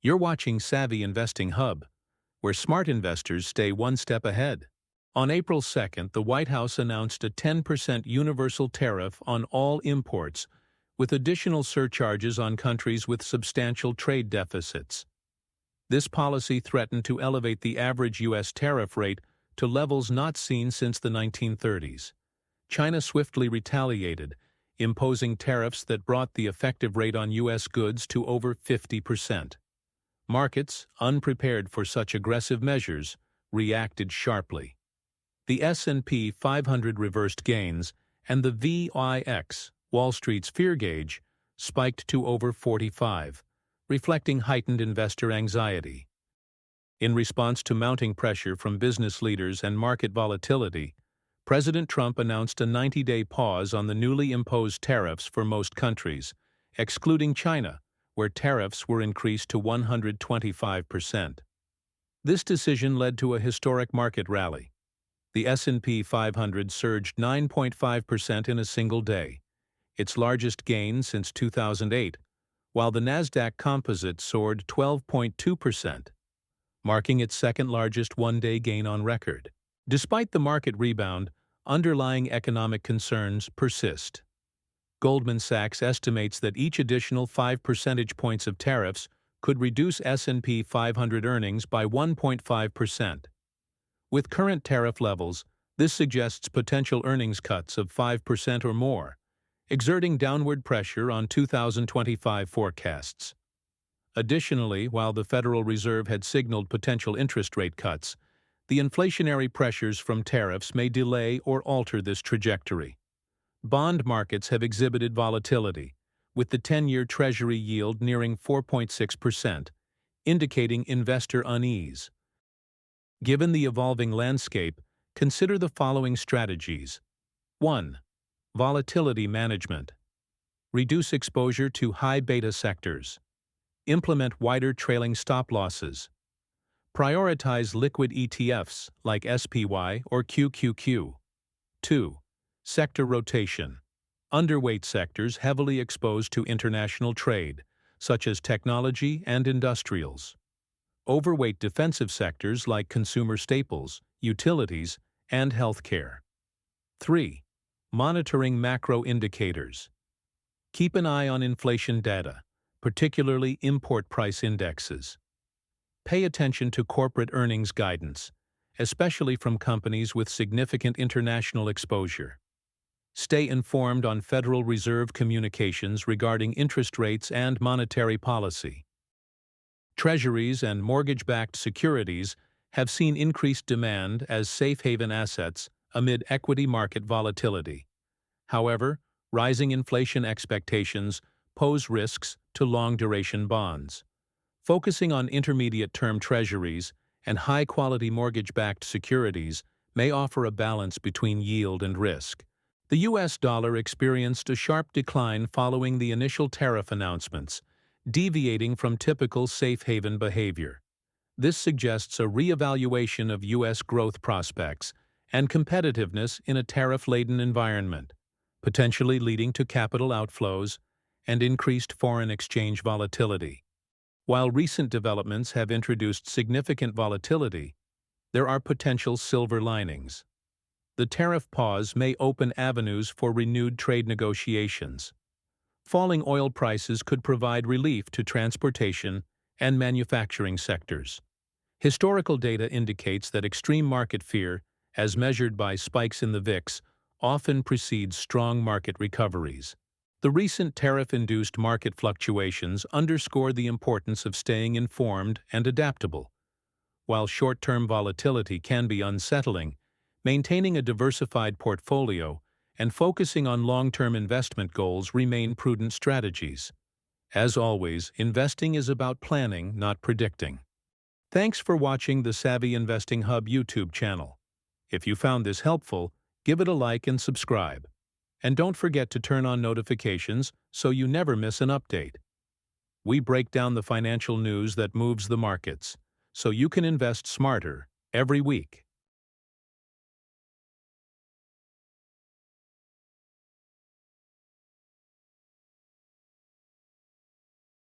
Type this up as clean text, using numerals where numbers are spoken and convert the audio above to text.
You're watching Savvy Investing Hub, where smart investors stay one step ahead. On April 2nd, the White House announced a 10% universal tariff on all imports, with additional surcharges on countries with substantial trade deficits. This policy threatened to elevate the average U.S. tariff rate to levels not seen since the 1930s. China swiftly retaliated, imposing tariffs that brought the effective rate on U.S. goods to over 50%. Markets, unprepared for such aggressive measures, reacted sharply. The S&P 500 reversed gains, and the VIX, Wall Street's fear gauge, spiked to over 45, reflecting heightened investor anxiety. In response to mounting pressure from business leaders and market volatility, President Trump announced a 90-day pause on the newly imposed tariffs for most countries, excluding China, where tariffs were increased to 125%. This decision led to a historic market rally. The S&P 500 surged 9.5% in a single day, its largest gain since 2008, while the Nasdaq Composite soared 12.2%, marking its second-largest one-day gain on record. Despite the market rebound, underlying economic concerns persist. Goldman Sachs estimates that each additional 5 percentage points of tariffs could reduce S&P 500 earnings by 1.5%. With current tariff levels, this suggests potential earnings cuts of 5% or more, exerting downward pressure on 2025 forecasts. Additionally, while the Federal Reserve had signaled potential interest rate cuts, the inflationary pressures from tariffs may delay or alter this trajectory. Bond markets have exhibited volatility, with the 10-year Treasury yield nearing 4.6%, indicating investor unease. Given the evolving landscape, consider the following strategies. 1. Volatility management. Reduce exposure to high beta sectors. Implement wider trailing stop losses. Prioritize liquid ETFs like SPY or QQQ. 2. Sector rotation. Underweight sectors heavily exposed to international trade, such as technology and industrials. Overweight defensive sectors like consumer staples, utilities, and healthcare. 3. Monitoring macro indicators. Keep an eye on inflation data, particularly import price indexes. Pay attention to corporate earnings guidance, especially from companies with significant international exposure. Stay informed on Federal Reserve communications regarding interest rates and monetary policy. Treasuries and mortgage-backed securities have seen increased demand as safe haven assets amid equity market volatility. However, rising inflation expectations pose risks to long-duration bonds. Focusing on intermediate-term treasuries and high-quality mortgage-backed securities may offer a balance between yield and risk. The U.S. dollar experienced a sharp decline following the initial tariff announcements, deviating from typical safe haven behavior. This suggests a reevaluation of U.S. growth prospects and competitiveness in a tariff-laden environment, potentially leading to capital outflows and increased foreign exchange volatility. While recent developments have introduced significant volatility, there are potential silver linings. The tariff pause may open avenues for renewed trade negotiations. Falling oil prices could provide relief to transportation and manufacturing sectors. Historical data indicates that extreme market fear, as measured by spikes in the VIX, often precedes strong market recoveries. The recent tariff-induced market fluctuations underscore the importance of staying informed and adaptable. While short-term volatility can be unsettling, maintaining a diversified portfolio and focusing on long-term investment goals remain prudent strategies. As always, investing is about planning, not predicting. Thanks for watching the Savvy Investing Hub YouTube channel. If you found this helpful, give it a like and subscribe. And don't forget to turn on notifications so you never miss an update. We break down the financial news that moves the markets, so you can invest smarter every week.